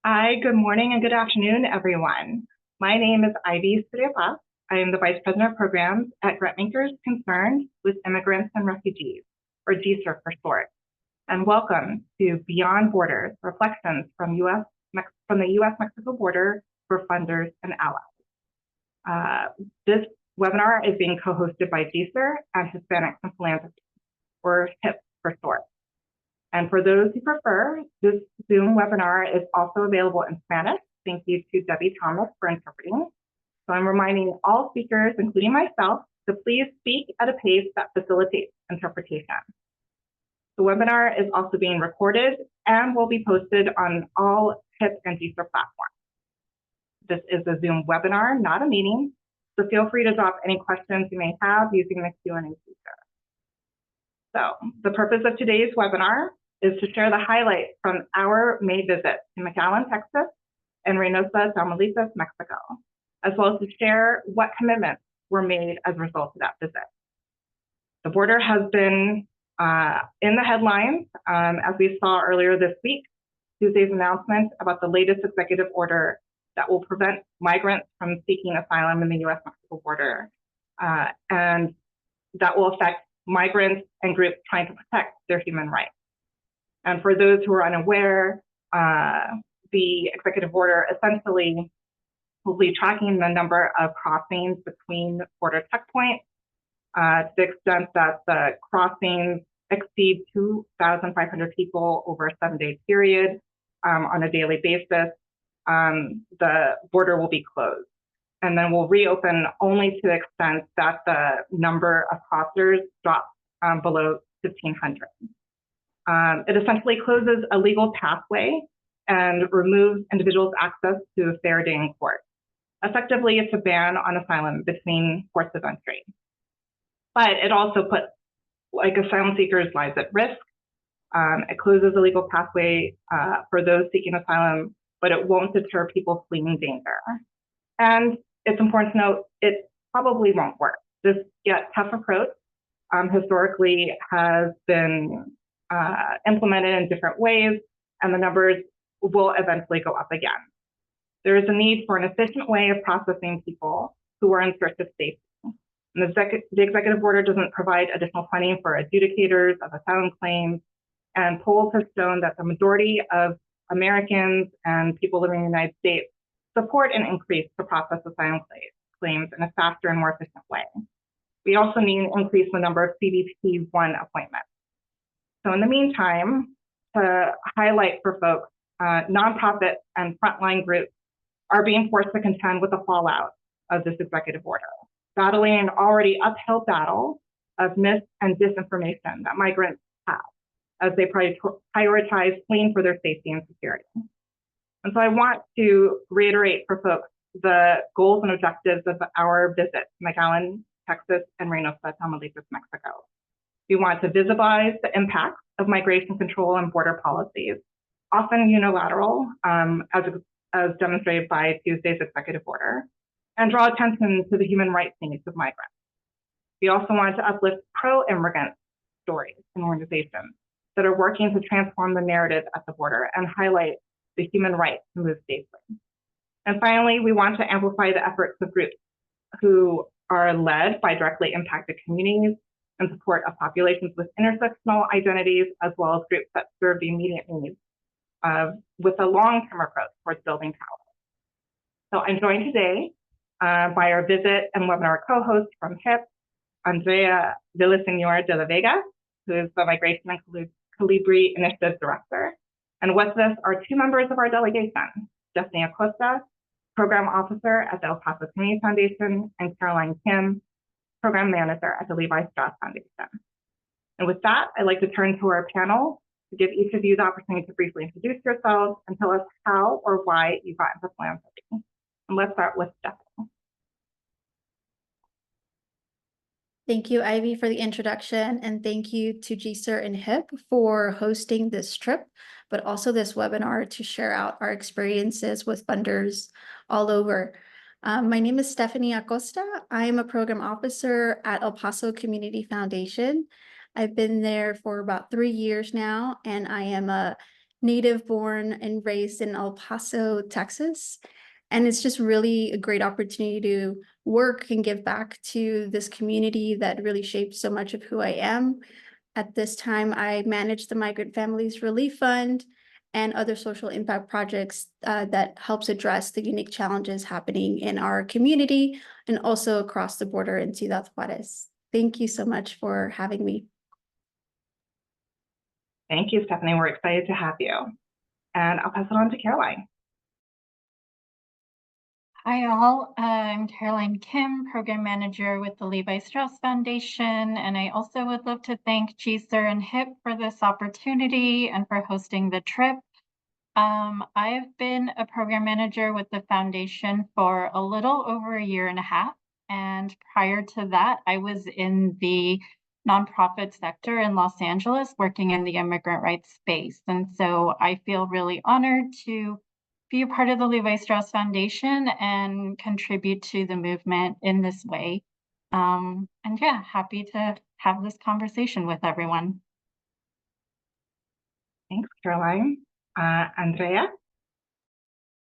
Hi, good morning and good afternoon, everyone. My name is Ivy Suriyopas. I am the Vice President of Programs at Grantmakers Concerned with Immigrants and Refugees, or GCIR for short. And welcome to Beyond Borders, Reflections from the U.S. Mexico border for funders and allies. This webinar is being co-hosted by GCIR and Hispanics and Philanthropy, or HIP for short. And for those who prefer, this Zoom webinar is also available in Spanish. Thank you to Debbie Thomas for interpreting. So I'm reminding all speakers, including myself, to please speak at a pace that facilitates interpretation. The webinar is also being recorded and will be posted on all HIP and GCIR platforms. This is a Zoom webinar, not a meeting, so feel free to drop any questions you may have using the Q&A feature. So the purpose of today's webinar is to share the highlights from our May visit to McAllen, Texas, and Reynosa, Tamaulipas, Mexico, as well as to share what commitments were made as a result of that visit. The border has been in the headlines, as we saw earlier this week, Tuesday's announcement about the latest executive order that will prevent migrants from seeking asylum in the U.S. Mexico border, and that will affect migrants and groups trying to protect their human rights. And for those who are unaware, the executive order essentially will be tracking the number of crossings between border checkpoints to the extent that the crossings exceed 2,500 people over a 7-day period on a daily basis. The border will be closed. And then we'll reopen only to the extent that the number of crossers drops below 1,500. It essentially closes a legal pathway and removes individuals' access to a fair day in court. Effectively, it's a ban on asylum between ports of entry. But it also puts asylum seekers' lives at risk. It closes a legal pathway for those seeking asylum, but it won't deter people fleeing danger. And it's important to note, it probably won't work. This yet tough approach historically has been implemented in different ways, and the numbers will eventually go up again. There is a need for an efficient way of processing people who are in search of safety. And the executive order doesn't provide additional funding for adjudicators of asylum claims, and polls have shown that the majority of Americans and people living in the United States support an increase to process asylum claims in a faster and more efficient way. We also need an increase in the number of CBP-1 appointments. So in the meantime, to highlight for folks, nonprofits and frontline groups are being forced to contend with the fallout of this executive order, battling an already uphill battle of myth and disinformation that migrants have as they prioritize fleeing for their safety and security. And so I want to reiterate for folks the goals and objectives of our visit to McAllen, Texas, and Reynosa, Tamaulipas, Mexico. We want to visibilize the impacts of migration control and border policies, often unilateral, as demonstrated by Tuesday's executive order, and draw attention to the human rights needs of migrants. We also want to uplift pro-immigrant stories and organizations that are working to transform the narrative at the border and highlight the human right to move safely. And finally, we want to amplify the efforts of groups who are led by directly impacted communities and support of populations with intersectional identities, as well as groups that serve the immediate needs with a long-term approach towards building power. So I'm joined today by our visit and webinar co-host from HIP, Andrea Villaseñor de la Vega, who is the Migration and Colibri Initiative Director. And with us are two members of our delegation, Stephanie Acosta, Program Officer at the El Paso Community Foundation, and Carolline Kim, Program Manager at the Levi Strauss Foundation. And with that, I'd like to turn to our panel to give each of you the opportunity to briefly introduce yourselves and tell us how or why you got into philanthropy. And let's start with Stephanie. Thank you, Ivy, for the introduction, and thank you to GCIR and HIP for hosting this trip, but also this webinar to share out our experiences with funders all over. My name is Stephanie Acosta. I am a program officer at El Paso Community Foundation. I've been there for about 3 years now, and I am a native born and raised in El Paso, Texas. And it's just really a great opportunity to work and give back to this community that really shaped so much of who I am. At this time, I manage the Migrant Families Relief Fund and other social impact projects that helps address the unique challenges happening in our community and also across the border in Ciudad Juarez. Thank you so much for having me. Thank you, Stephanie. We're excited to have you. And I'll pass it on to Caroline. Hi all, I'm Caroline Kim, Program Manager with the Levi Strauss Foundation, and I also would love to thank GCIR and HIP for this opportunity and for hosting the trip. I've been a Program Manager with the Foundation for a little over a year and a half, and prior to that, I was in the nonprofit sector in Los Angeles working in the immigrant rights space, and so I feel really honored to be a part of the Levi Strauss Foundation and contribute to the movement in this way. And yeah, happy to have this conversation with everyone. Thanks, Caroline. Andrea?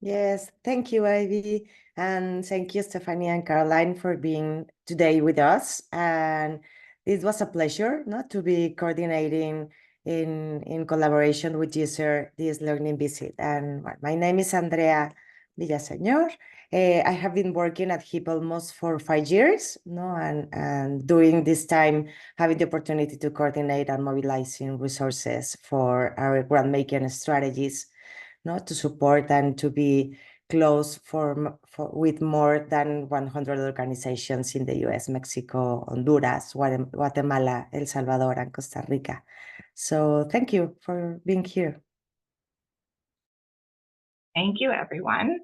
Yes, thank you, Ivy. And thank you, Stephanie and Caroline, for being today with us. And it was a pleasure not to be coordinating in collaboration with GCIR this learning visit. And my name is Andrea Villaseñor. I have been working at HIP almost for 5 years, and during this time, having the opportunity to coordinate and mobilizing resources for our grant making strategies, to support and to be close with more than 100 organizations in the U.S., Mexico, Honduras, Guatemala, El Salvador, and Costa Rica. So thank you for being here. Thank you, everyone.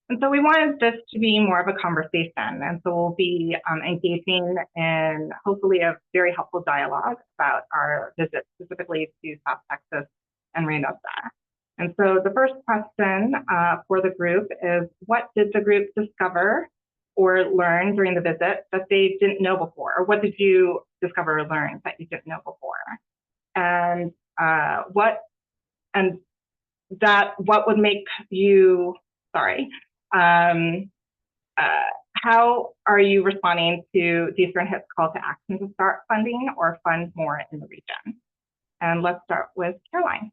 And so we wanted this to be more of a conversation. And so we'll be engaging in hopefully a very helpful dialogue about our visit specifically to South Texas and Reynosa. And so the first question for the group is, what did the group discover or learn during the visit that they didn't know before? Or what did you discover or learn that you didn't know before? And what would make you, how are you responding to GCIR and HIP's call to action to start funding or fund more in the region? And let's start with Caroline.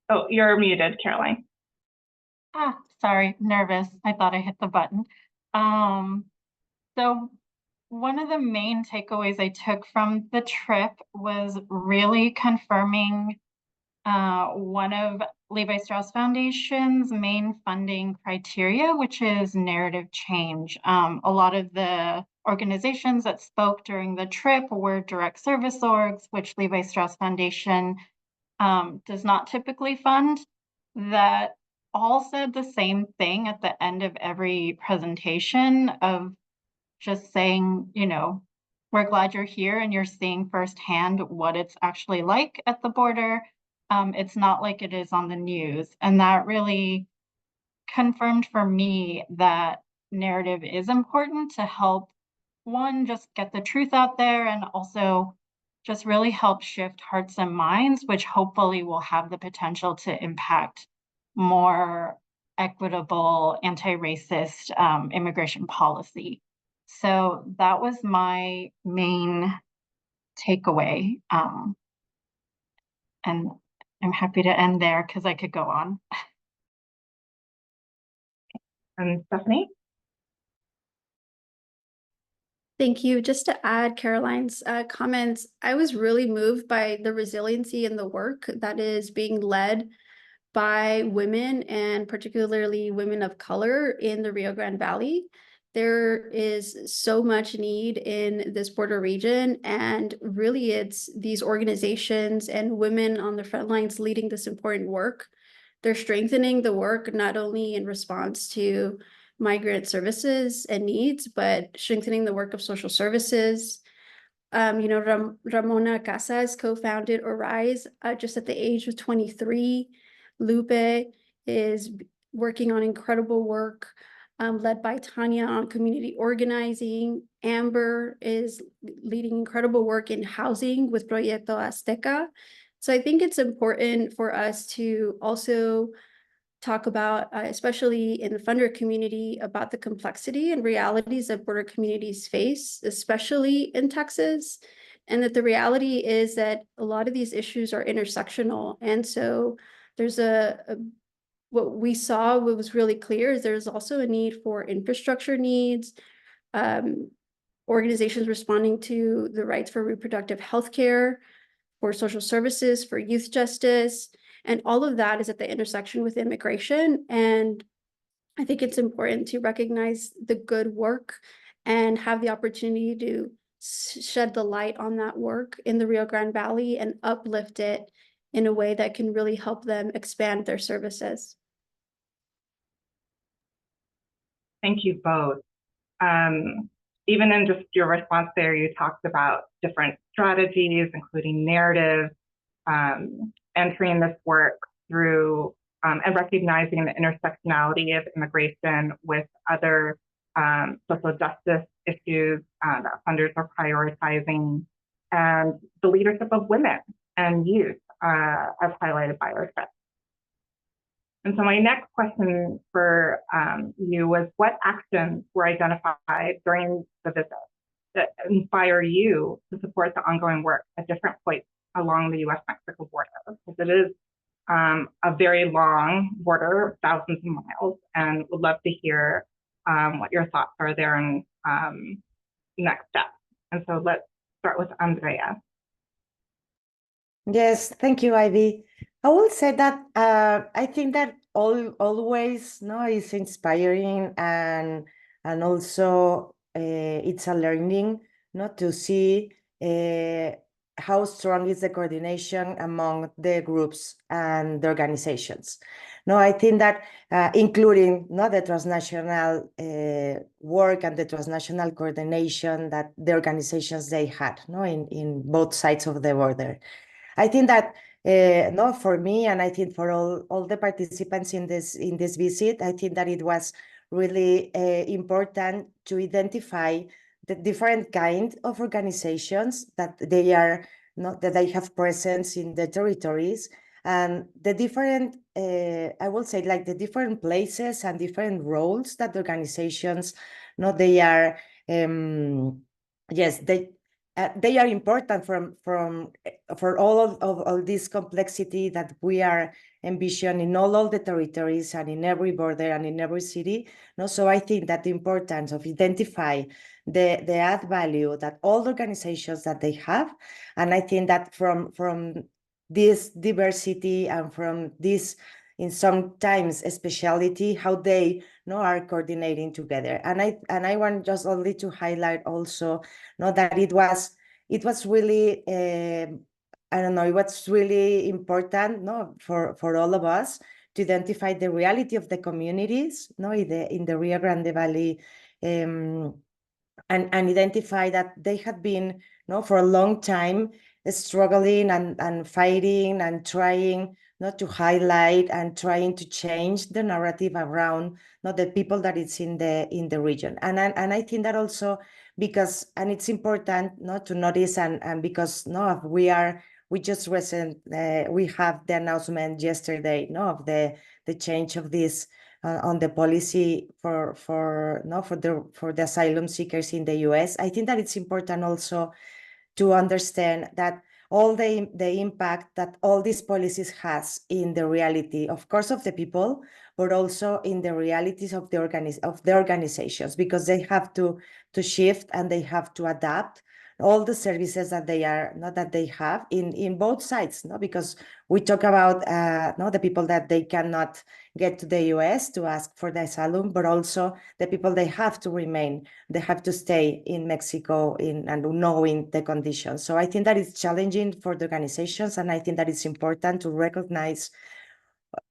Oh, you're muted, Caroline. Sorry, nervous. I thought I hit the button. So one of the main takeaways I took from the trip was really confirming one of Levi Strauss Foundation's main funding criteria, which is narrative change. A lot of the organizations that spoke during the trip were direct service orgs, which Levi Strauss Foundation does not typically fund, that all said the same thing at the end of every presentation of just saying, we're glad you're here and you're seeing firsthand what it's actually like at the border. It's not like it is on the news. And that really confirmed for me that narrative is important to help, one, just get the truth out there, and also just really help shift hearts and minds, which hopefully will have the potential to impact more equitable, anti-racist immigration policy. So that was my main takeaway. And I'm happy to end there because I could go on. And Stephanie? Thank you. Just to add Caroline's comments, I was really moved by the resiliency in the work that is being led by women, and particularly women of color in the Rio Grande Valley. There is so much need in this border region, and really it's these organizations and women on the front lines leading this important work. They're strengthening the work not only in response to migrant services and needs, but strengthening the work of social services. Ramona Casas co-founded Arise just at the age of 23. Lupe is working on incredible work led by Tanya on community organizing. Amber is leading incredible work in housing with Proyecto Azteca. So I think it's important for us to also talk about, especially in the funder community, about the complexity and realities that border communities face, especially in Texas, and that the reality is that a lot of these issues are intersectional. And so there's what we saw, what was really clear is there's also a need for infrastructure needs, organizations responding to the rights for reproductive health care, for social services, for youth justice, and all of that is at the intersection with immigration. And I think it's important to recognize the good work and have the opportunity to shed the light on that work in the Rio Grande Valley and uplift it in a way that can really help them expand their services. Thank you both. Even in just your response there, you talked about different strategies, including narratives, entering this work through and recognizing the intersectionality of immigration with other social justice issues that funders are prioritizing, and the leadership of women and youth, as highlighted by our trip. And so my next question for you was, what actions were identified during the visit that inspire you to support the ongoing work at different points along the U.S. Mexico border? Because it is a very long border, thousands of miles, and would love to hear what your thoughts are there and next steps. And so let's start with Andrea. Yes, thank you, Ivy. I will say that I think that always is inspiring, and also it's a learning to see how strong is the coordination among the groups and the organizations. No, I think that including the transnational work and the transnational coordination that the organizations they had in both sides of the border. I think that for me, and I think for all the participants in this visit, I think that it was really important to identify the different kind of organizations that they are that they have presence in the territories, and the different I will say, like, the different places and different roles that the organizations they are yes, they are important for all of this complexity that we are envisioning in all the territories and in every border and in every city. So I think that the importance of identify the add value that all the organizations that they have, and I think that from this diversity and from this, in sometimes speciality, how they are coordinating together. And I want just only to highlight also that it was really I don't know, it was really important for all of us to identify the reality of the communities in the Rio Grande Valley, and identify that they had been for a long time struggling and fighting and trying to highlight and trying to change the narrative around the people that it's in the region. And I think that also because, and it's important to notice, and because we just we have the announcement yesterday of the change of this on the policy for the asylum seekers in the U.S. I think that it's important also to understand that all the impact that all these policies has in the reality, of course, of the people, but also in the realities of the organizations, because they have to shift and they have to adapt all the services that they have in both sides, because we talk about the people that they cannot get to the US to ask for the asylum, but also the people they have to remain, they have to stay in Mexico and knowing the conditions. So I think that it's challenging for the organizations, and I think that it's important to recognize,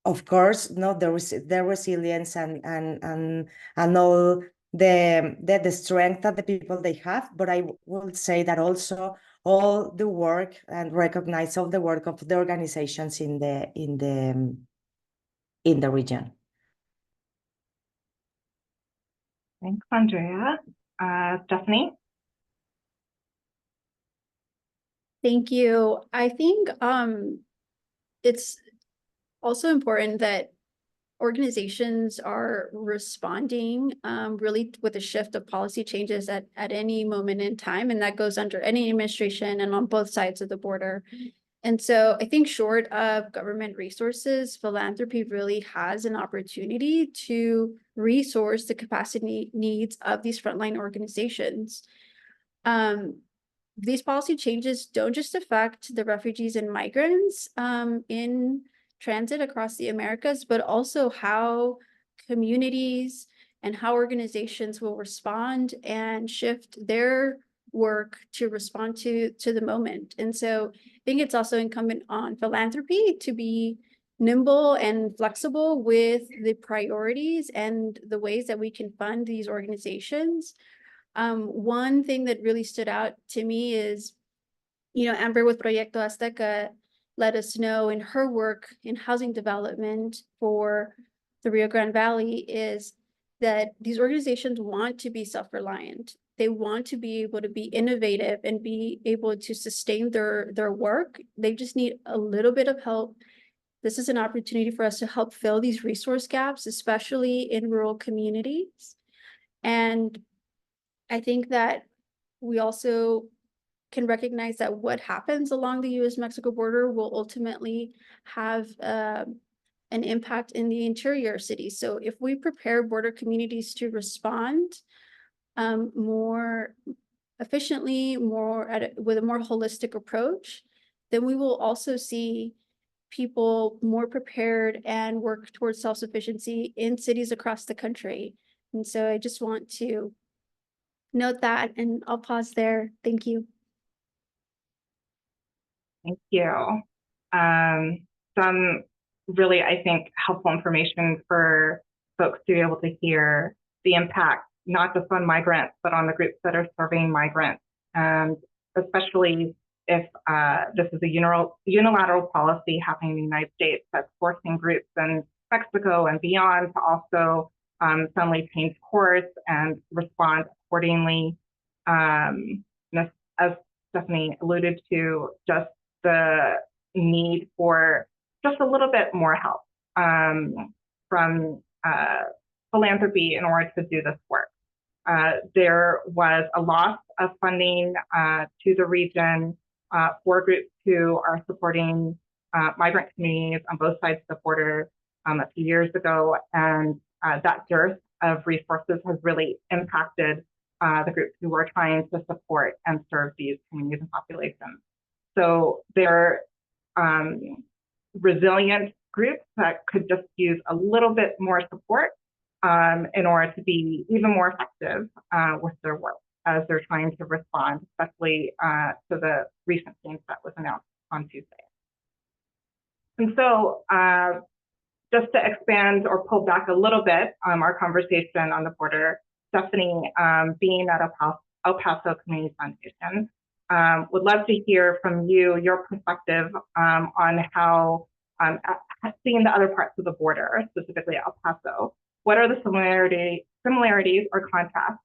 of course, the resilience and all the strength that the people they have, but I will say that also all the work, and recognize all the work of the organizations in the region. Thanks, Andrea. Stephanie? Thank you. I think it's also important that organizations are responding really with a shift of policy changes at any moment in time, and that goes under any administration and on both sides of the border. And so I think short of government resources, philanthropy really has an opportunity to resource the capacity needs of these frontline organizations. These policy changes don't just affect the refugees and migrants in transit across the Americas, but also how communities and how organizations will respond and shift their work to respond to the moment. And so I think it's also incumbent on philanthropy to be nimble and flexible with the priorities and the ways that we can fund these organizations. One thing that really stood out to me is, Amber with Proyecto Azteca let us know in her work in housing development for the Rio Grande Valley is that these organizations want to be self-reliant. They want to be able to be innovative and be able to sustain their work. They just need a little bit of help. This is an opportunity for us to help fill these resource gaps, especially in rural communities. And I think that we also can recognize that what happens along the U.S. Mexico border will ultimately have an impact in the interior cities. So if we prepare border communities to respond more efficiently, with a more holistic approach, then we will also see people more prepared and work towards self-sufficiency in cities across the country. And so I just want to note that, and I'll pause there. Thank you. Thank you. Some really, I think, helpful information for folks to be able to hear the impact, not just on migrants, but on the groups that are serving migrants. And especially if this is a unilateral policy happening in the United States that's forcing groups in Mexico and beyond to also suddenly change course and respond accordingly. As Stephanie alluded to, just the need for just a little bit more help from philanthropy in order to do this work. There was a loss of funding to the region for groups who are supporting migrant communities on both sides of the border a few years ago, and that dearth of resources has really impacted the groups who are trying to support and serve these communities and populations. So they're resilient groups that could just use a little bit more support in order to be even more effective with their work as they're trying to respond, especially to the recent change that was announced on Tuesday. And so just to expand or pull back a little bit our conversation on the border, Stephanie, being at El Paso Community Foundation, would love to hear from you, your perspective on how, seeing the other parts of the border, specifically El Paso, what are the similarities or contrasts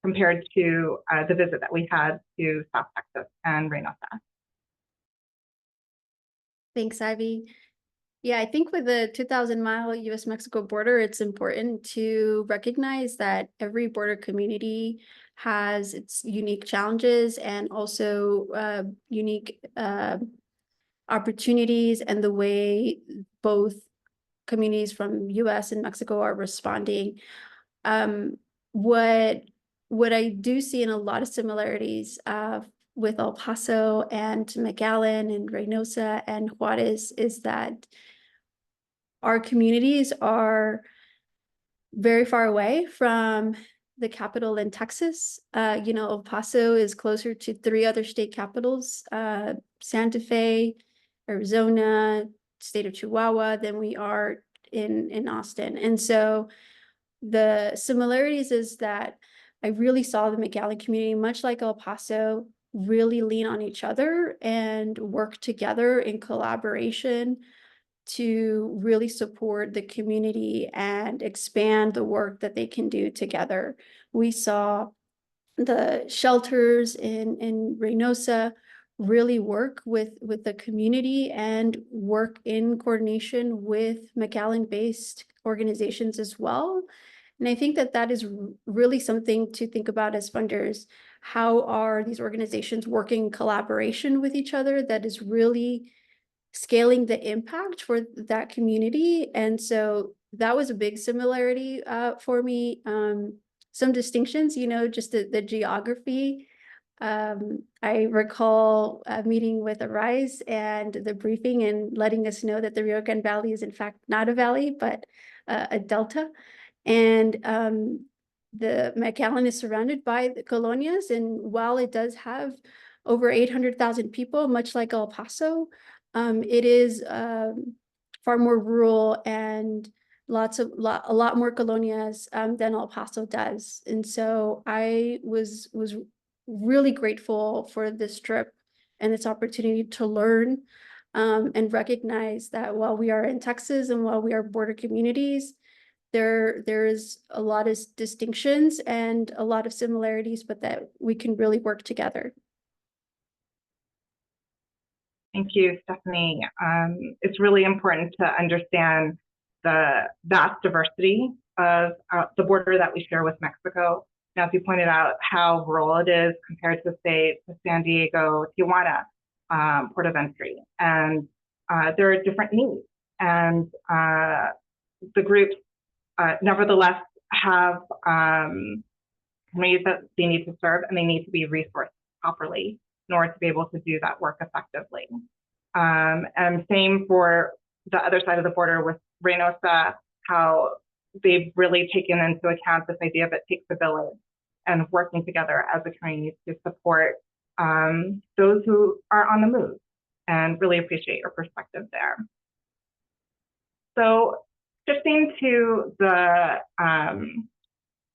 compared to the visit that we had to South Texas and Reynosa? Thanks, Ivy. Yeah, I think with the 2,000-mile U.S. Mexico border, it's important to recognize that every border community has its unique challenges and also unique opportunities, and the way both communities from U.S. and Mexico are responding. What I do see in a lot of similarities with El Paso and McAllen and Reynosa and Juarez is that our communities are very far away from the capital in Texas. El Paso is closer to 3 other state capitals, Santa Fe, Arizona, state of Chihuahua, than we are in Austin. And so the similarities is that I really saw the McAllen community, much like El Paso, really lean on each other and work together in collaboration to really support the community and expand the work that they can do together. We saw the shelters in Reynosa really work with the community and work in coordination with McAllen-based organizations as well. And I think that that is really something to think about as funders. How are these organizations working in collaboration with each other that is really scaling the impact for that community? And so that was a big similarity for me. Some distinctions, just the geography. I recall a meeting with Arise and the briefing and letting us know that the Rio Grande Valley is in fact not a valley, but a delta. And the McAllen is surrounded by the colonias. And while it does have over 800,000 people, much like El Paso, it is far more rural and a lot more colonias than El Paso does. And so I was really grateful for this trip and this opportunity to learn and recognize that while we are in Texas and while we are border communities, there is a lot of distinctions and a lot of similarities, but that we can really work together. Thank you, Stephanie. It's really important to understand the vast diversity of the border that we share with Mexico. Now, as you pointed out, how rural it is compared to, say, the San Diego, Tijuana port of entry. And there are different needs. And the groups nevertheless have communities that they need to serve, and they need to be resourced properly in order to be able to do that work effectively. And same for the other side of the border with Reynosa, how they've really taken into account this idea of it takes a village and working together as a community to support those who are on the move, and really appreciate your perspective there. So shifting to the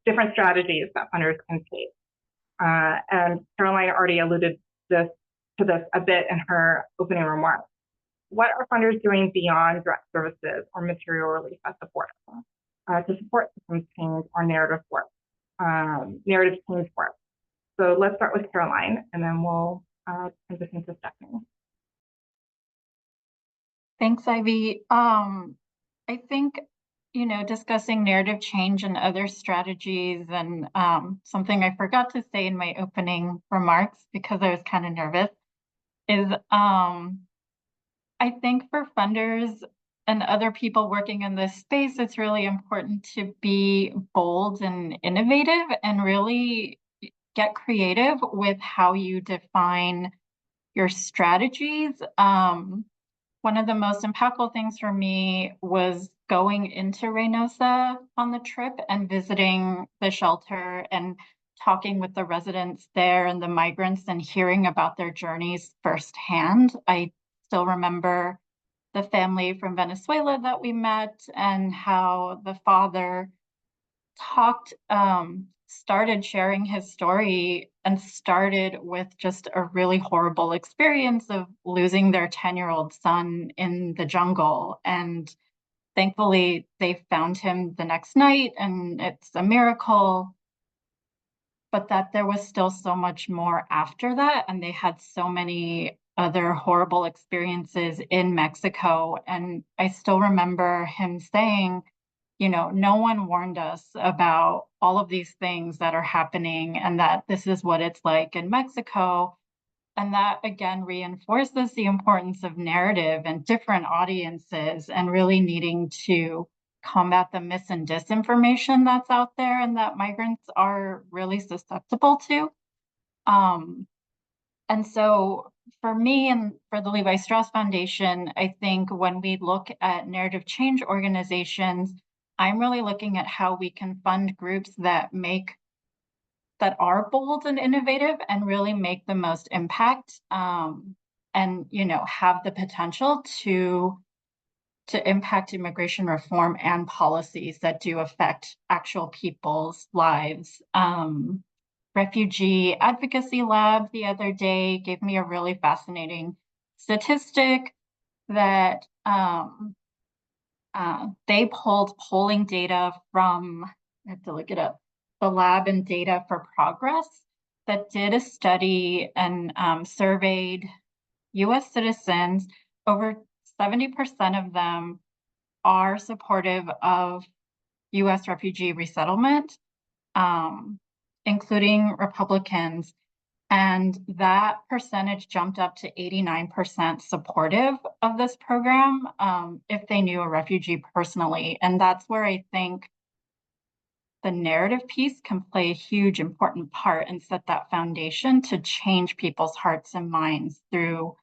different strategies that funders can take. And Carolline already alluded to this a bit in her opening remarks. What are funders doing beyond direct services or material relief at the border to support systems change or narrative work, narrative change work? So let's start with Carolline, and then we'll transition to Stephanie. Thanks, Ivy. I think, discussing narrative change and other strategies, and something I forgot to say in my opening remarks because I was kind of nervous, is I think for funders and other people working in this space, it's really important to be bold and innovative and really get creative with how you define your strategies. One of the most impactful things for me was going into Reynosa on the trip and visiting the shelter and talking with the residents there and the migrants and hearing about their journeys firsthand. I still remember the family from Venezuela that we met and how the father started sharing his story and started with just a really horrible experience of losing their 10-year-old son in the jungle. And thankfully they found him the next night, and it's a miracle, but that there was still so much more after that. And they had so many other horrible experiences in Mexico. And I still remember him saying, no one warned us about all of these things that are happening and that this is what it's like in Mexico. And that again reinforces the importance of narrative and different audiences and really needing to combat the mis and disinformation that's out there and that migrants are really susceptible to. And so for me and for the Levi Strauss Foundation, I think when we look at narrative change organizations, I'm really looking at how we can fund groups that are bold and innovative and really make the most impact, and have the potential to impact immigration reform and policies that do affect actual people's lives. Refugee Advocacy Lab the other day gave me a really fascinating statistic that they pulled polling data from, I have to look it up, the Lab and Data for Progress, that did a study and surveyed U.S. citizens. Over 70% of them are supportive of U.S. refugee resettlement, including Republicans. And that percentage jumped up to 89% supportive of this program if they knew a refugee personally. And that's where I think the narrative piece can play a huge important part and set that foundation to change people's hearts and minds through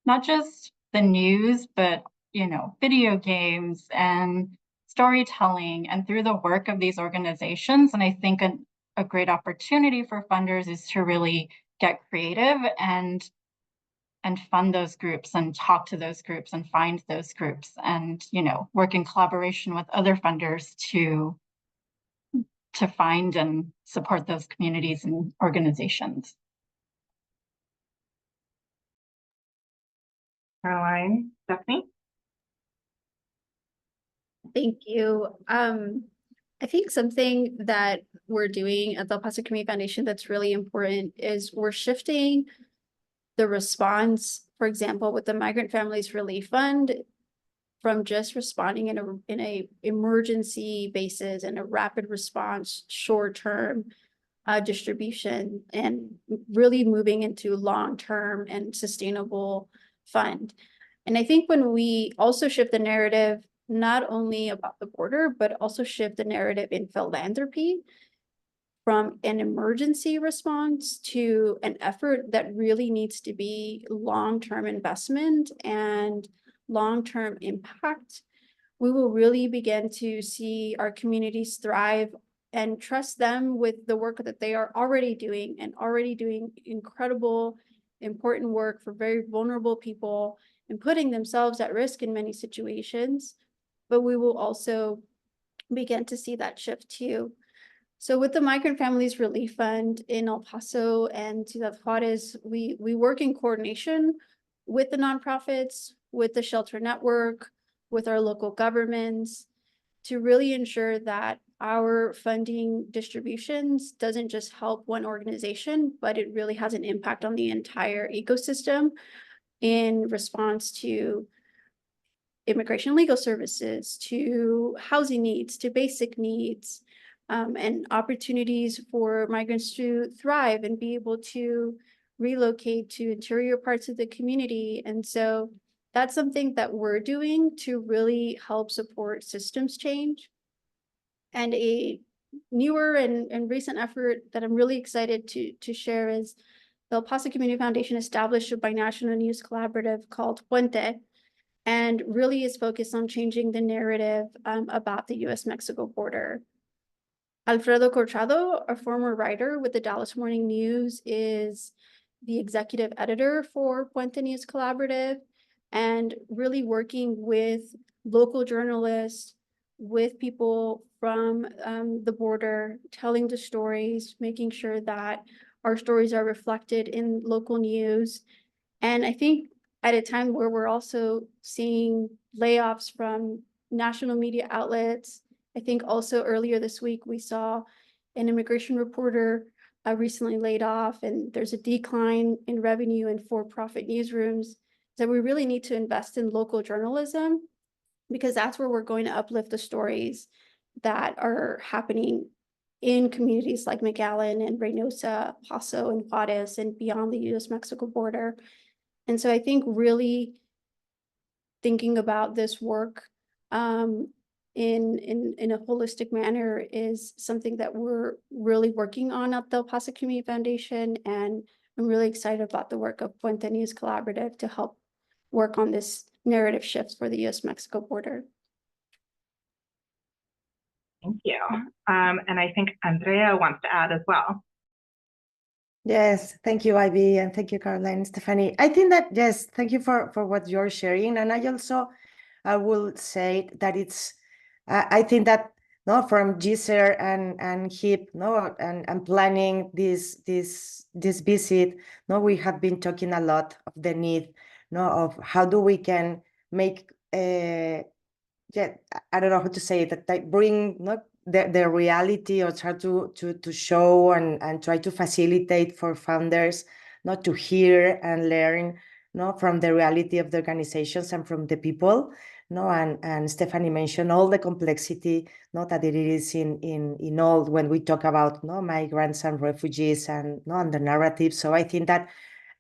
not just the news, but video games and storytelling, and through the work of these organizations. And I think a great opportunity for funders is to really get creative and fund those groups and talk to those groups and find those groups and work in collaboration with other funders to find and support those communities and organizations. Caroline, Stephanie? Thank you. I think something that we're doing at the El Paso Community Foundation that's really important is we're shifting the response, for example, with the Migrant Families Relief Fund, from just responding in a emergency basis and a rapid response, short-term distribution, and really moving into long-term and sustainable fund. And I think when we also shift the narrative, not only about the border, but also shift the narrative in philanthropy from an emergency response to an effort that really needs to be long-term investment and long-term impact, we will really begin to see our communities thrive and trust them with the work that they are already doing, and already doing incredible, important work for very vulnerable people and putting themselves at risk in many situations. But we will also begin to see that shift too. So with the Migrant Families Relief Fund in El Paso and Ciudad Juarez, we work in coordination with the nonprofits, with the shelter network, with our local governments, to really ensure that our funding distributions doesn't just help one organization, but it really has an impact on the entire ecosystem in response to immigration legal services, to housing needs, to basic needs, and opportunities for migrants to thrive and be able to relocate to interior parts of the community. And so that's something that we're doing to really help support systems change. And a newer and recent effort that I'm really excited to share is the El Paso Community Foundation established a binational news collaborative called Puente, and really is focused on changing the narrative about the U.S. Mexico border. Alfredo Corchado, a former writer with the Dallas Morning News, is the executive editor for Puente News Collaborative, and really working with local journalists, with people from the border, telling the stories, making sure that our stories are reflected in local news. And I think at a time where we're also seeing layoffs from national media outlets, I think also earlier this week, we saw an immigration reporter recently laid off, and there's a decline in revenue in for-profit newsrooms. So we really need to invest in local journalism, because that's where we're going to uplift the stories that are happening in communities like McAllen and Reynosa, Paso, and Juarez, and beyond the U.S. Mexico border. And so I think really thinking about this work in a holistic manner is something that we're really working on at the El Paso Community Foundation. And I'm really excited about the work of Puente News Collaborative to help work on this narrative shift for the U.S. Mexico border. Thank you. And I think Andrea wants to add as well. Yes, thank you, Ivy, and thank you, Caroline, Stephanie. I think that, yes, thank you for what you're sharing. And I will say that it's, I think that from GCIR and HIP, and planning this visit, we have been talking a lot of the need, of how do we can make yeah, I don't know how to say it, that they bring not the reality, or try to show and try to facilitate for founders not to hear and learn from the reality of the organizations and from the people. And Stephanie mentioned all the complexity that it is in all when we talk about migrants and refugees and the narrative. So I think that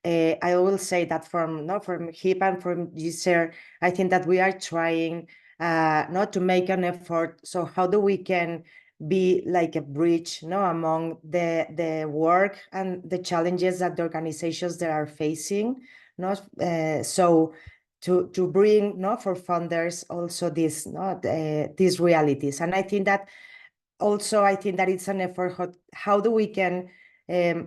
I will say that from HIP and from GCIR, I think that we are trying not to make an effort. So how do we can be like a bridge among the work and the challenges that the organizations that are facing, so to bring for funders also these realities. And I think that also it's an effort. How do we can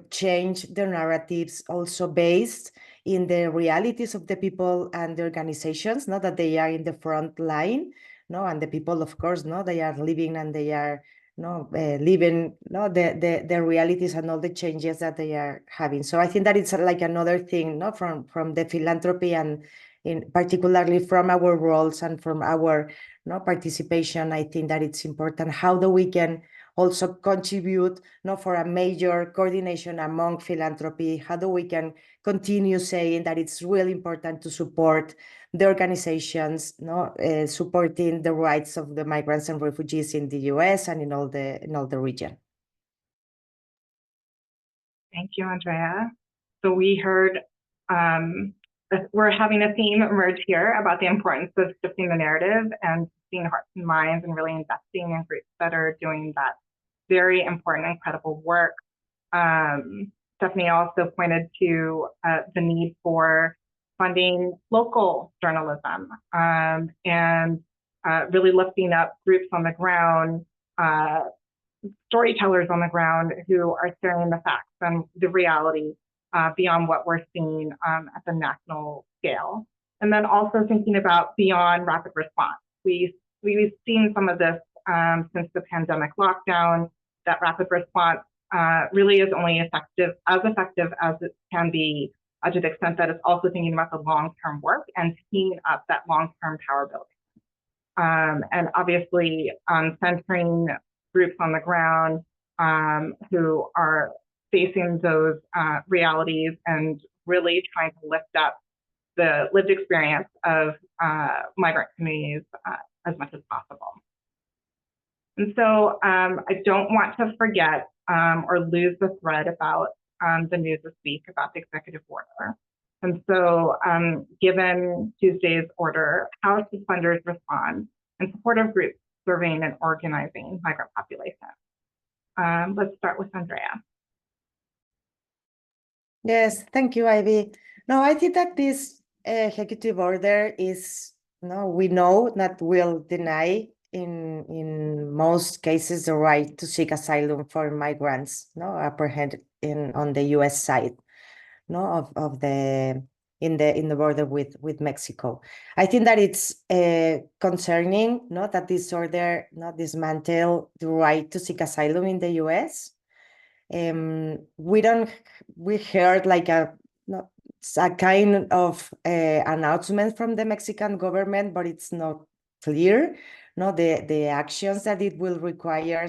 change the narratives also based in the realities of the people and the organizations, not that they are in the front line, and the people, of course, they are living and they are living the realities and all the changes that they are having. So I think that it's like another thing from the philanthropy, and in particularly from our roles and from our participation. I think that it's important. How do we can also contribute for a major coordination among philanthropy? How do we can continue saying that it's really important to support the organizations supporting the rights of the migrants and refugees in the U.S. and in all the region? Thank you, Andrea. So we heard we're having a theme emerge here about the importance of shifting the narrative and seeing hearts and minds and really investing in groups that are doing that very important and credible work. Stephanie also pointed to the need for funding local journalism and really lifting up groups on the ground, storytellers on the ground who are sharing the facts and the reality beyond what we're seeing at the national scale. And then also thinking about beyond rapid response. We've seen some of this since the pandemic lockdown, that rapid response really is only effective as it can be, to the extent that it's also thinking about the long-term work and teaming up that long-term power building. And obviously centering groups on the ground who are facing those realities and really trying to lift up the lived experience of migrant communities as much as possible. And so I don't want to forget or lose the thread about the news this week about the executive order. And so given Tuesday's order, how should funders respond in support of groups serving and organizing migrant populations? Let's start with Andrea. Yes, thank you, Ivy. No, I think that this executive order is, we know that will deny in most cases the right to seek asylum for migrants, apprehended on the U.S. side, of the in the border with Mexico. I think that it's concerning, that this order dismantle the right to seek asylum in the U.S. We heard like a kind of announcement from the Mexican government, but it's not clear, the actions that it will require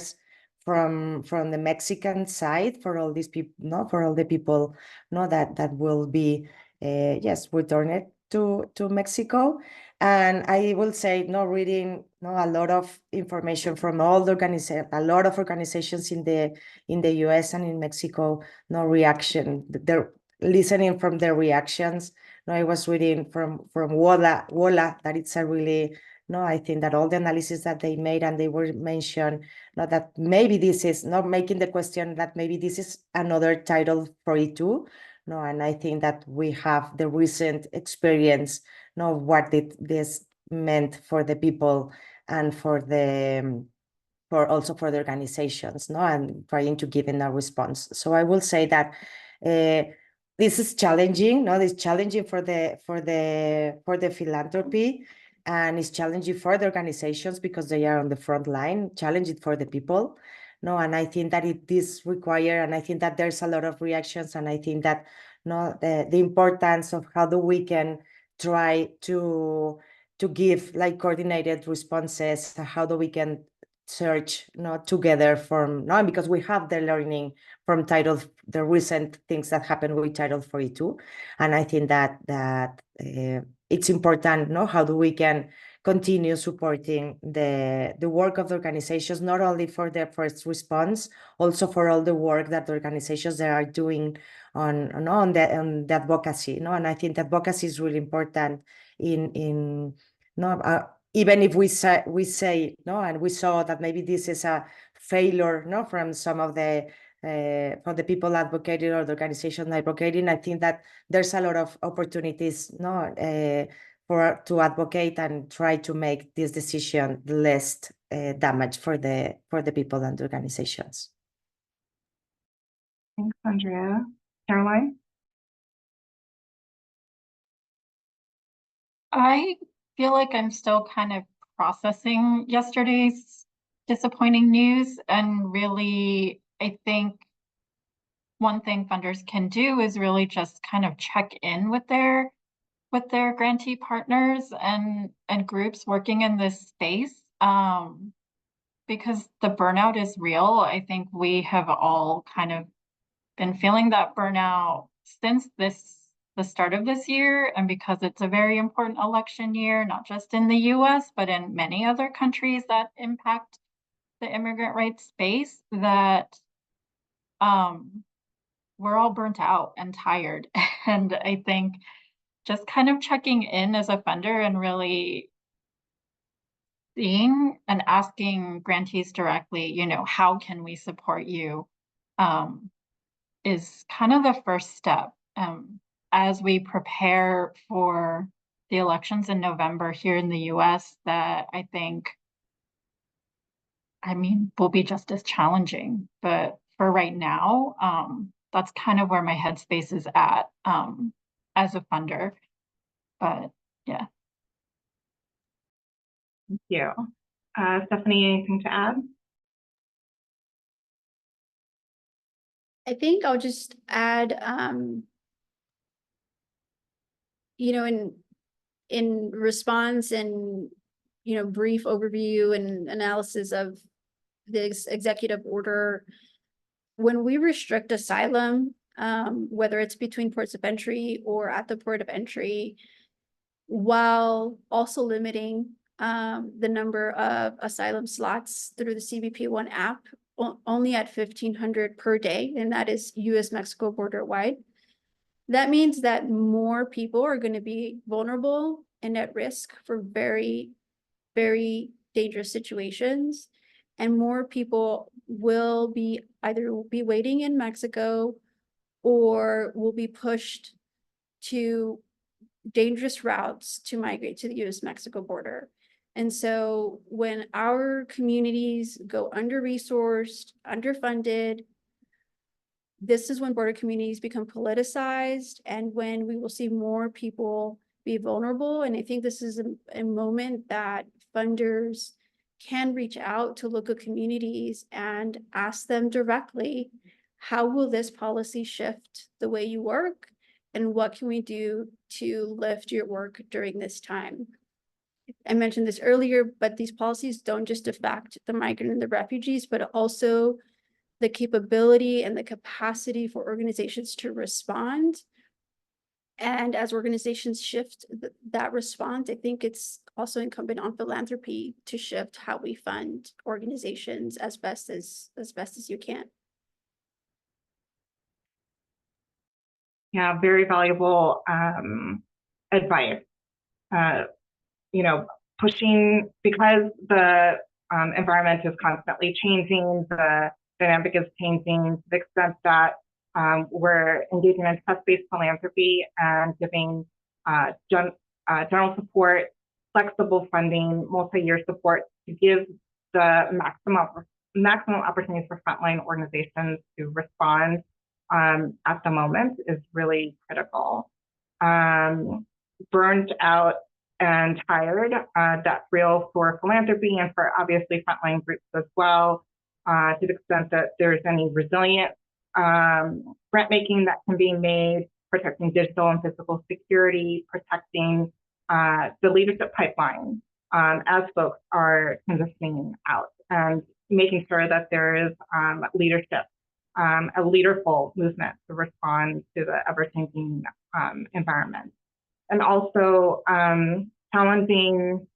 from the Mexican side for all these people, for all the people, that will be returned to Mexico. And I will say, reading a lot of information from all the a lot of organizations in the US and in Mexico, reaction. They're listening from their reactions. I was reading from WOLA that it's a really, I think that all the analysis that they made, and they were mentioned, that maybe this is not making the question that maybe this is another Title 42. And I think that we have the recent experience what this meant for the people and for also for the organizations, and trying to give in a response. So I will say that this is challenging, it's challenging for the philanthropy, and it's challenging for the organizations because they are on the front line, challenging for the people. And I think that it is required, and I think that there's a lot of reactions, and I think that the importance of how do we can try to to give like coordinated responses. How do we can search together from because we have the learning from the recent things that happened with Title 42, and I think that it's important. How do we can continue supporting the work of the organizations, not only for their first response, also for all the work that the organizations that are doing on the advocacy. And I think advocacy is really important in even if we say and we saw that maybe this is a failure from some of the for the people advocating or the organization advocating. I think that there's a lot of opportunities to advocate and try to make this decision less damage for the people and the organizations. Thanks, Andrea. Caroline? I feel like I'm still kind of processing yesterday's disappointing news, and really, I think one thing funders can do is really just kind of check in with their grantee partners and groups working in this space, because the burnout is real. I think we have all kind of been feeling that burnout since the start of this year, and because it's a very important election year, not just in the US, but in many other countries that impact the immigrant rights space, that we're all burnt out and tired. And I think just kind of checking in as a funder and really seeing and asking grantees directly, how can we support you, is kind of the first step. As we prepare for the elections in November here in the US, that I think, will be just as challenging. But for right now, that's kind of where my headspace is at as a funder. But yeah. Thank you. Stephanie, anything to add? I think I'll just add, in response and, brief overview and analysis of the executive order, when we restrict asylum, whether it's between ports of entry or at the port of entry, while also limiting the number of asylum slots through the CBP1 app, only at 1,500 per day, and that is U.S. Mexico border wide. That means that more people are going to be vulnerable and at risk for very, very dangerous situations. And more people will be either waiting in Mexico or will be pushed to dangerous routes to migrate to the U.S. Mexico border. And so when our communities go under-resourced, underfunded, this is when border communities become politicized, and when we will see more people be vulnerable. And I think this is a moment that funders can reach out to local communities and ask them directly, how will this policy shift the way you work? And what can we do to lift your work during this time? I mentioned this earlier, but these policies don't just affect the migrant and the refugees, but also the capability and the capacity for organizations to respond. And as organizations shift that response, I think it's also incumbent on philanthropy to shift how we fund organizations as best as you can. Yeah, very valuable advice. Pushing, because the environment is constantly changing, the dynamic is changing, to the extent that we're engaging in trust-based philanthropy and giving general support, flexible funding, multi-year support to give the maximum opportunities for frontline organizations to respond at the moment is really critical. Burned out and tired, that's real for philanthropy and for obviously frontline groups as well, to the extent that there's any resilient grant making that can be made, protecting digital and physical security, protecting the leadership pipeline as folks are transitioning out, and making sure that there is leadership, a leaderful movement to respond to the ever-changing environment. And also challenging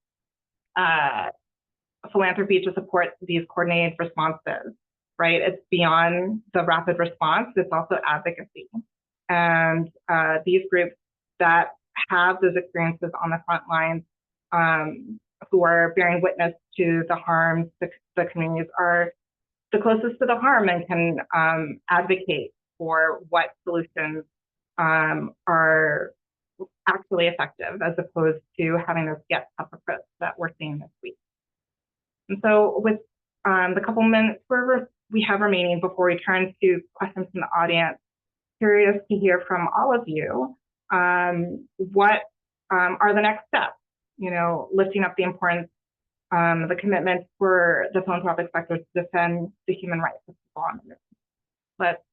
philanthropy to support these coordinated responses, right? It's beyond the rapid response, it's also advocacy. And these groups that have those experiences on the front lines, who are bearing witness to the harms the communities are the closest to the harm, and can advocate for what solutions are actually effective, as opposed to having this get tough approach that we're seeing this week. And so with the couple minutes we have remaining before we turn to questions from the audience, curious to hear from all of you, what are the next steps? You know, lifting up the importance, the commitment for the philanthropic sector to defend the human rights of people on the mission. Let's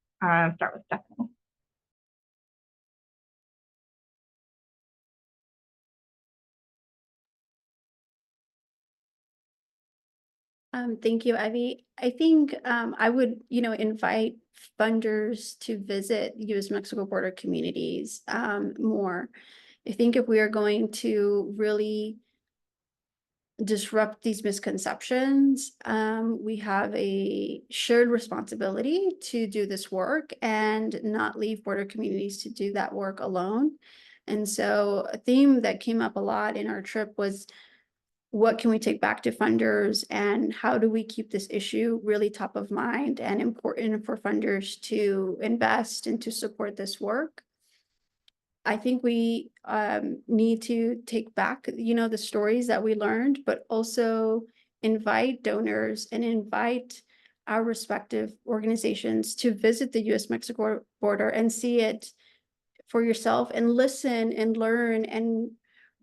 start with Stephanie. Thank you, Ivy. I think I would, invite funders to visit U.S. Mexico border communities more. I think if we are going to really disrupt these misconceptions, we have a shared responsibility to do this work and not leave border communities to do that work alone. And so a theme that came up a lot in our trip was, what can we take back to funders, and how do we keep this issue really top of mind and important for funders to invest and to support this work? I think we need to take back, the stories that we learned, but also invite donors and invite our respective organizations to visit the U.S. Mexico border and see it for yourself, and listen and learn and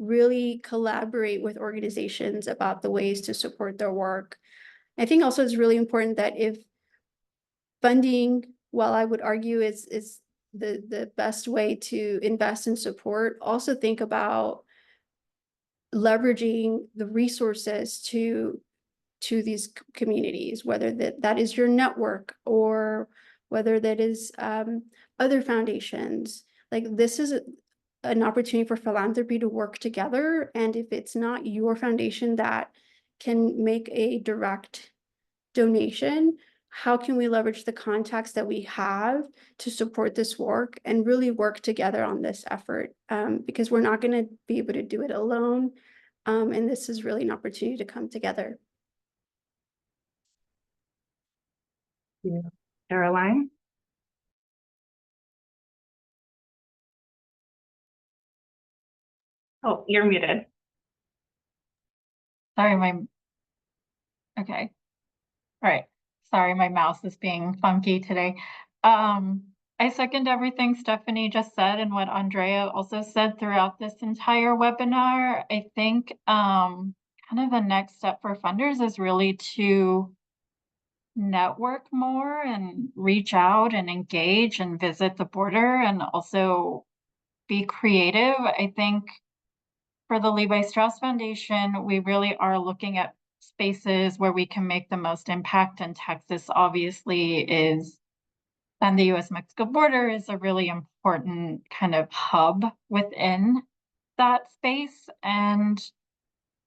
really collaborate with organizations about the ways to support their work. I think also it's really important that if funding, while I would argue is the best way to invest and support, also think about leveraging the resources to these communities, whether that is your network or whether that is other foundations. Like, this is an opportunity for philanthropy to work together. And if it's not your foundation that can make a direct donation, how can we leverage the contacts that we have to support this work and really work together on this effort? Because we're not going to be able to do it alone. And this is really an opportunity to come together. Yeah. Caroline? Oh, you're muted. Sorry, okay. All right. Sorry, my mouse is being funky today. I second everything Stephanie just said and what Andrea also said throughout this entire webinar. I think kind of the next step for funders is really to network more and reach out and engage and visit the border, and also be creative. I think for the Levi Strauss Foundation, we really are looking at spaces where we can make the most impact, and Texas obviously is, and the U.S. Mexico border is a really important kind of hub within that space. And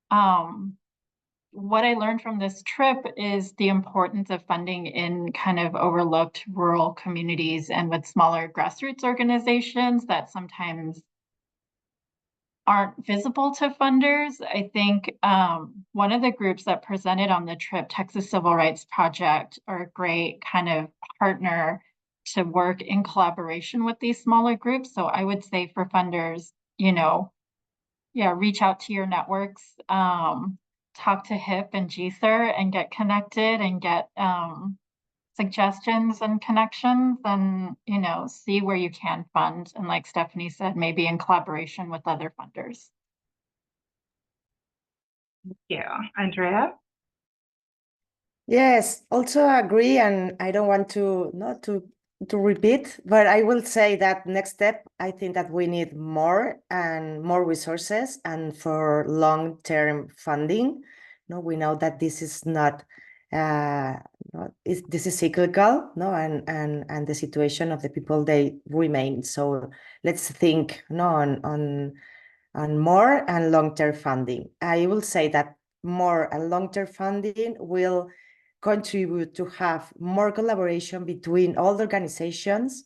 what I learned from this trip is the importance of funding in kind of overlooked rural communities and with smaller grassroots organizations that sometimes aren't visible to funders. I think one of the groups that presented on the trip, Texas Civil Rights Project, are a great kind of partner to work in collaboration with these smaller groups. So I would say for funders, reach out to your networks, talk to HIP and GCIR and get connected and get suggestions and connections, and see where you can fund, and like Stephanie said, maybe in collaboration with other funders. Thank you. Andrea? Yes, also agree, and I don't want to not to to repeat, but I will say that next step, I think that we need more and more resources and for long-term funding. No, we know that this is not, this is cyclical, no, and the situation of the people, they remain. So let's think, no, on more and long-term funding. I will say that more and long-term funding will contribute to have more collaboration between all the organizations,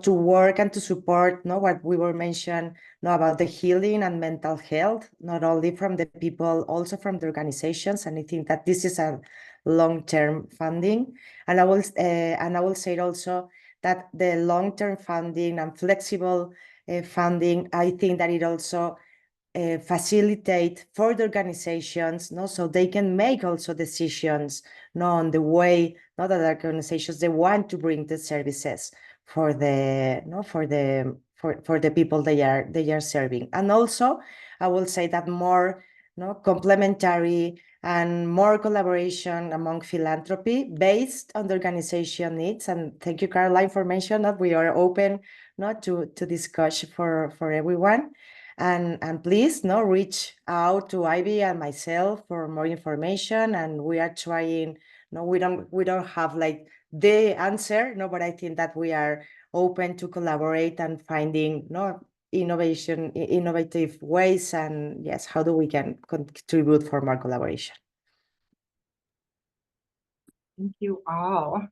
to work and to support, what we were mentioned, about the healing and mental health, not only from the people, also from the organizations. And I think that this is a long-term funding. And I will say also that the long-term funding and flexible funding, I think that it also facilitate for the organizations, so they can make also decisions, on the way, that the organizations, they want to bring the services for the, for the people they are serving. And also, I will say that more, complementary and more collaboration among philanthropy based on the organization needs. And thank you, Caroline, for mentioning that we are open, to discuss for everyone. And please, reach out to Ivy and myself for more information. And we are trying, we don't have like the answer, but I think that we are open to collaborate and finding, innovative ways. And yes, how do we can contribute for more collaboration? Thank you all.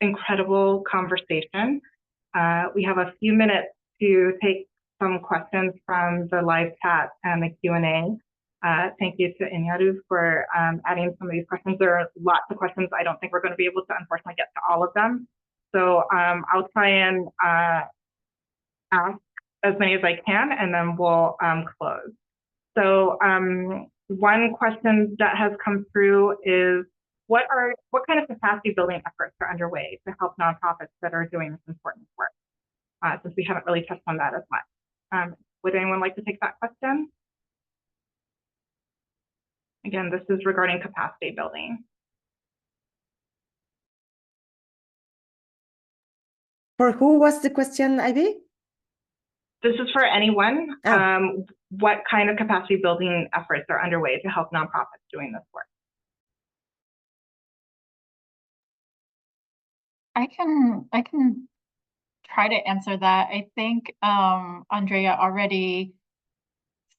Incredible conversation. We have a few minutes to take some questions from the live chat and the Q&A. Thank you to Inyaru for adding some of these questions. There are lots of questions. I don't think we're going to be able to, unfortunately, get to all of them. So I'll try and ask as many as I can, and then we'll close. So one question that has come through is, what kind of capacity building efforts are underway to help nonprofits that are doing this important work? Since we haven't really touched on that as much. Would anyone like to take that question? Again, this is regarding capacity building. For who was the question, Ivy? This is for anyone. What kind of capacity building efforts are underway to help nonprofits doing this work? I can try to answer that. I think Andrea already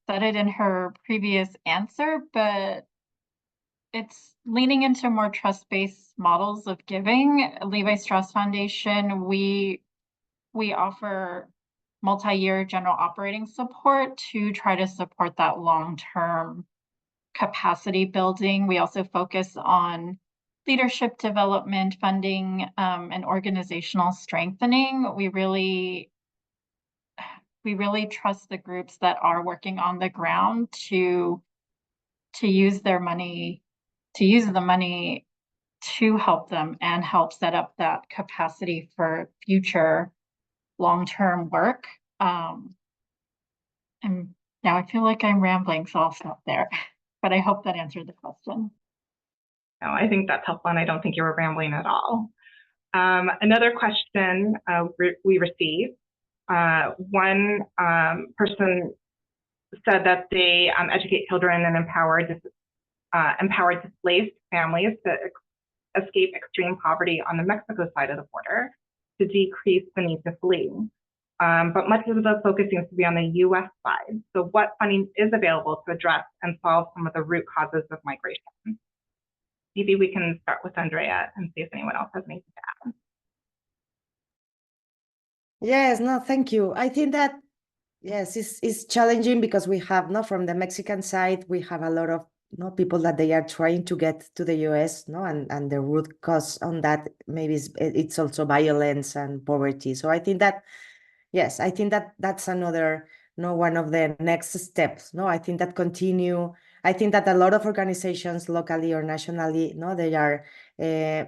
said it in her previous answer, but it's leaning into more trust-based models of giving. Levi Strauss Foundation, we offer multi-year general operating support to try to support that long-term capacity building. We also focus on leadership development, funding, and organizational strengthening. We really trust the groups that are working on the ground to use their money, the money to help them and help set up that capacity for future long-term work. And now I feel like I'm rambling, so I'll stop there. But I hope that answered the question. No, I think that's helpful, and I don't think you were rambling at all. Another question we received, one person said that they educate children and empower displaced families to escape extreme poverty on the Mexico side of the border to decrease the need to flee. But much of the focus seems to be on the U.S. side. So what funding is available to address and solve some of the root causes of migration? Maybe we can start with Andrea and see if anyone else has anything to add. Yes, no, thank you. I think that, yes, it's challenging because we have, from the Mexican side, we have a lot of people that they are trying to get to the US, and the root cause on that maybe it's also violence and poverty. So I think that, yes, I think that that's another, one of the next steps. I think that I think that a lot of organizations locally or nationally, they are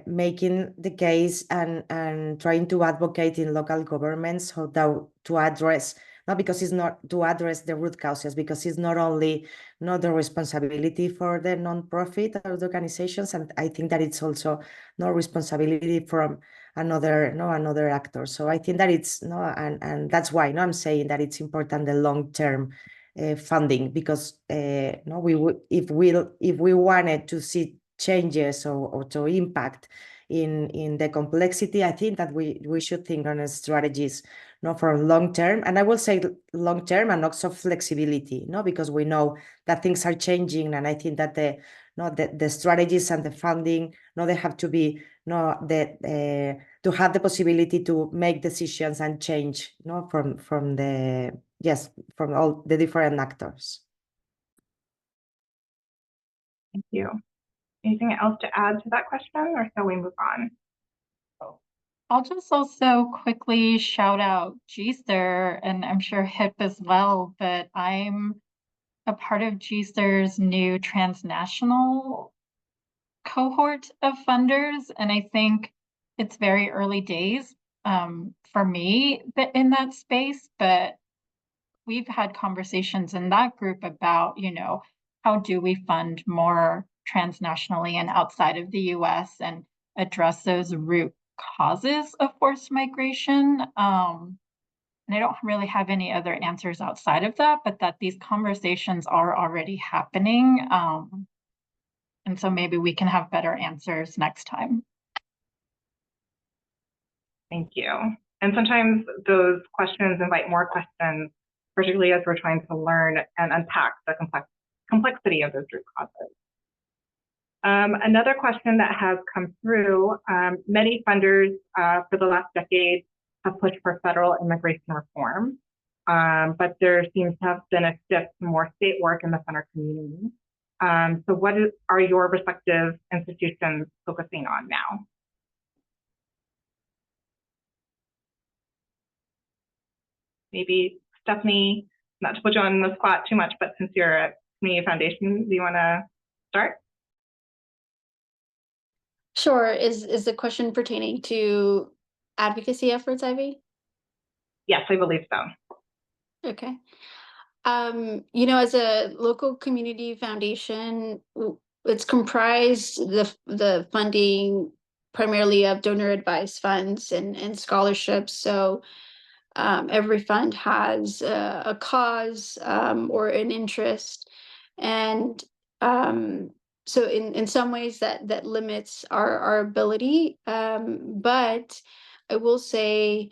making the case and trying to advocate in local governments to address, because it's not to address the root causes, because it's not only the responsibility for the nonprofit or the organizations, and I think that it's also no responsibility from another actor. So I think that it's and that's why I'm saying that it's important, the long-term funding, because we would, if we wanted to see changes or to impact in the complexity, I think that we should think on strategies for long term. And I will say long term and also flexibility, because we know that things are changing, and I think that the strategies and the funding, they have to be to have the possibility to make decisions and change from all the different actors. Thank you. Anything else to add to that question, or shall we move on? I'll just also quickly shout out GCIR, and I'm sure HIP as well, but I'm a part of GCIR's new transnational cohort of funders, and I think it's very early days for me in that space, but we've had conversations in that group about, how do we fund more transnationally and outside of the US and address those root causes of forced migration. And I don't really have any other answers outside of that, but that these conversations are already happening. And so maybe we can have better answers next time. Thank you. And sometimes those questions invite more questions, particularly as we're trying to learn and unpack the complexity of those root causes. Another question that has come through, many funders for the last decade have pushed for federal immigration reform, but there seems to have been a shift to more state work in the funder community. So what are your respective institutions focusing on now? Maybe Stephanie, not to put you on the spot too much, but since you're at Community Foundation, do you want to start? Sure. Is the question pertaining to advocacy efforts, Ivy? Yes, I believe so. Okay. As a local community foundation, it's comprised the funding primarily of donor advised funds and scholarships. So every fund has a cause or an interest, and so in some ways that limits our ability. But I will say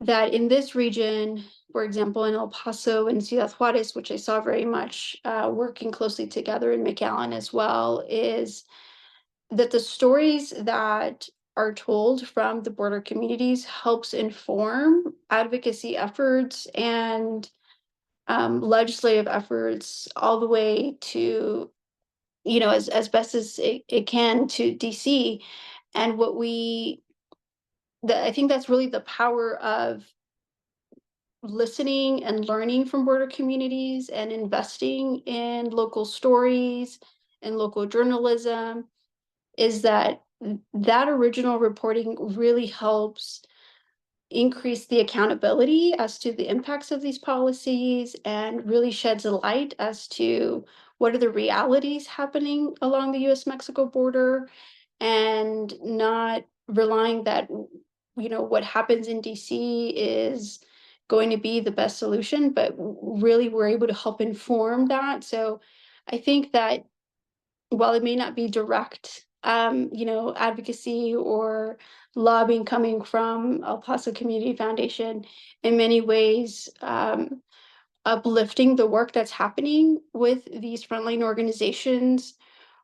that in this region, for example, in El Paso and Ciudad Juarez, which I saw very much working closely together in McAllen as well, is that the stories that are told from the border communities helps inform advocacy efforts and legislative efforts all the way to, as best as it can to DC. And I think that's really the power of listening and learning from border communities and investing in local stories and local journalism, is that original reporting really helps increase the accountability as to the impacts of these policies and really sheds a light as to what are the realities happening along the U.S. Mexico border, and not relying that what happens in DC is going to be the best solution, but really we're able to help inform that. So I think that while it may not be direct advocacy or lobbying coming from El Paso Community Foundation, in many ways uplifting the work that's happening with these frontline organizations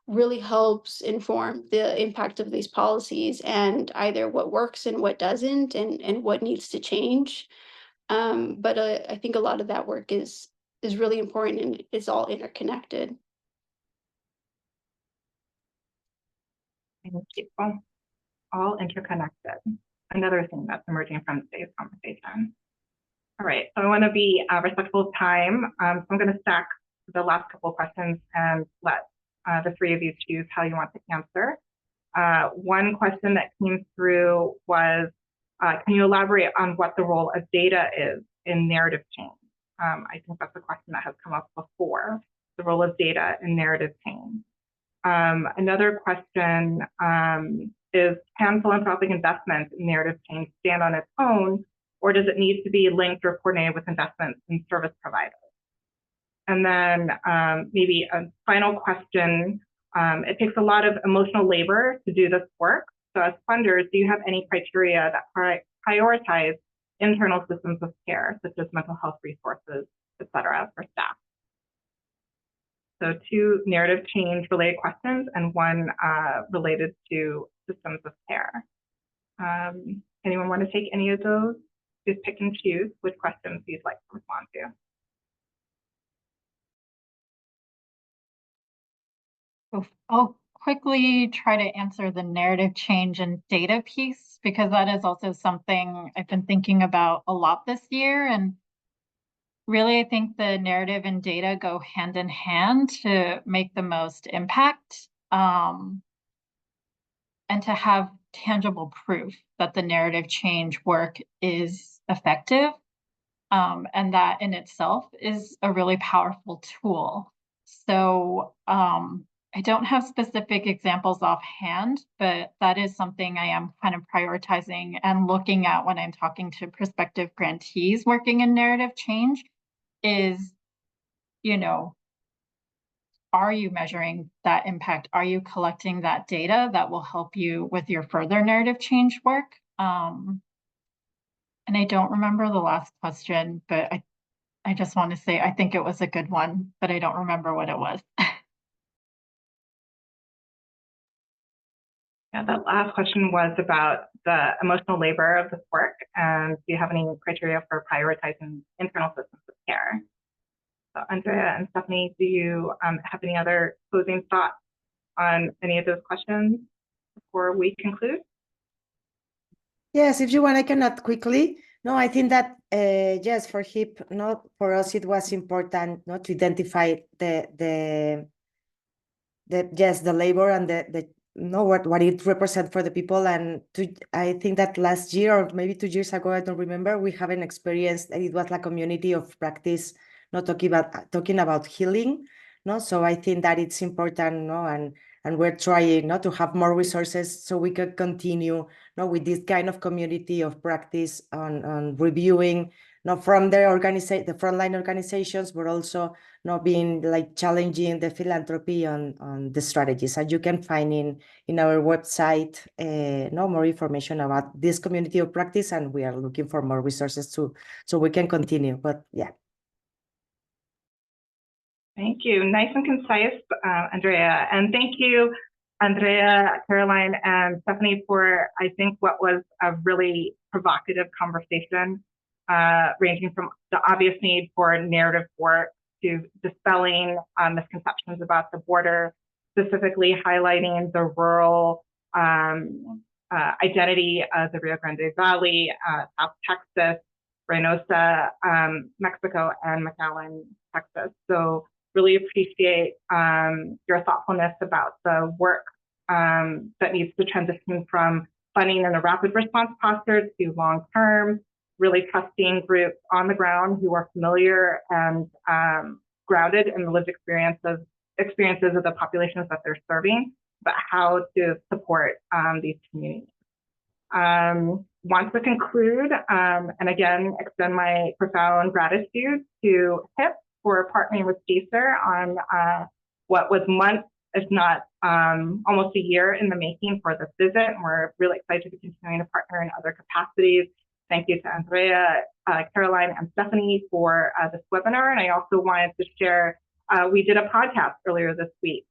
really helps inform the impact of these policies and either what works and what doesn't, and what needs to change. But I think a lot of that work is really important, and it's all interconnected. Thank you. All interconnected. Another thing that's emerging from today's conversation. All right, so I want to be respectful of time. So I'm going to stack the last couple of questions and let the three of you choose how you want to answer. One question that came through was, can you elaborate on what the role of data is in narrative change? I think that's a question that has come up before, the role of data in narrative change. Another question can philanthropic investment in narrative change stand on its own, or does it need to be linked or coordinated with investments in service providers? And then maybe a final question. It takes a lot of emotional labor to do this work. So as funders, do you have any criteria that prioritize internal systems of care, such as mental health resources, et cetera, for staff? So 2 narrative change related questions and 1 related to systems of care. Anyone want to take any of those? Just pick and choose which questions you'd like to respond to. I'll quickly try to answer the narrative change and data piece, because that is also something I've been thinking about a lot this year. And really, I think the narrative and data go hand in hand to make the most impact, and to have tangible proof that the narrative change work is effective. And that in itself is a really powerful tool. So I don't have specific examples offhand, but that is something I am kind of prioritizing and looking at when I'm talking to prospective grantees working in narrative change is, are you measuring that impact? Are you collecting that data that will help you with your further narrative change work? And I don't remember the last question, but I just want to say I think it was a good one, but I don't remember what it was. Yeah, that last question was about the emotional labor of this work, and do you have any criteria for prioritizing internal systems of care? So Andrea and Stephanie, do you have any other closing thoughts on any of those questions before we conclude? Yes, if you want, I can add quickly. No, I think that yes, for HIP, for us it was important not to identify the labor and the what it represents for the people. And I think that last year or maybe 2 years ago, I don't remember, we haven't experienced that it was a community of practice, not talking about healing. So I think that it's important, and we're trying to have more resources so we could continue with this kind of community of practice on reviewing from the frontline organizations, but also being like challenging the philanthropy on the strategies. And you can find in our website more information about this community of practice, and we are looking for more resources too, so we can continue. But yeah. Thank you. Nice and concise, Andrea. And thank you, Andrea, Caroline, and Stephanie, for, I think, what was a really provocative conversation, ranging from the obvious need for narrative work to dispelling misconceptions about the border, specifically highlighting the rural identity of the Rio Grande Valley, South Texas, Reynosa, Mexico, and McAllen, Texas. So really appreciate your thoughtfulness about the work that needs to transition from funding in a rapid response posture to long-term, really trusting groups on the ground who are familiar and grounded in the lived experiences of the populations that they're serving, but how to support these communities. Want to conclude, and again, extend my profound gratitude to HIP for partnering with GCIR on what was months, if not almost a year in the making for this visit. And we're really excited to be continuing to partner in other capacities. Thank you to Andrea, Caroline, and Stephanie for this webinar. And I also wanted to share, we did a podcast earlier this week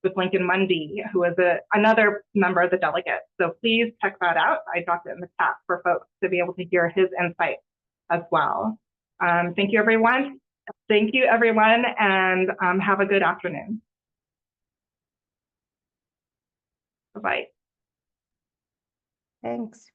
with Lincoln Mundy, who is another member of the delegate. So please check that out. I dropped it in the chat for folks to be able to hear his insights as well. Thank you, everyone. Thank you, everyone, and have a good afternoon. Bye-bye. Thanks.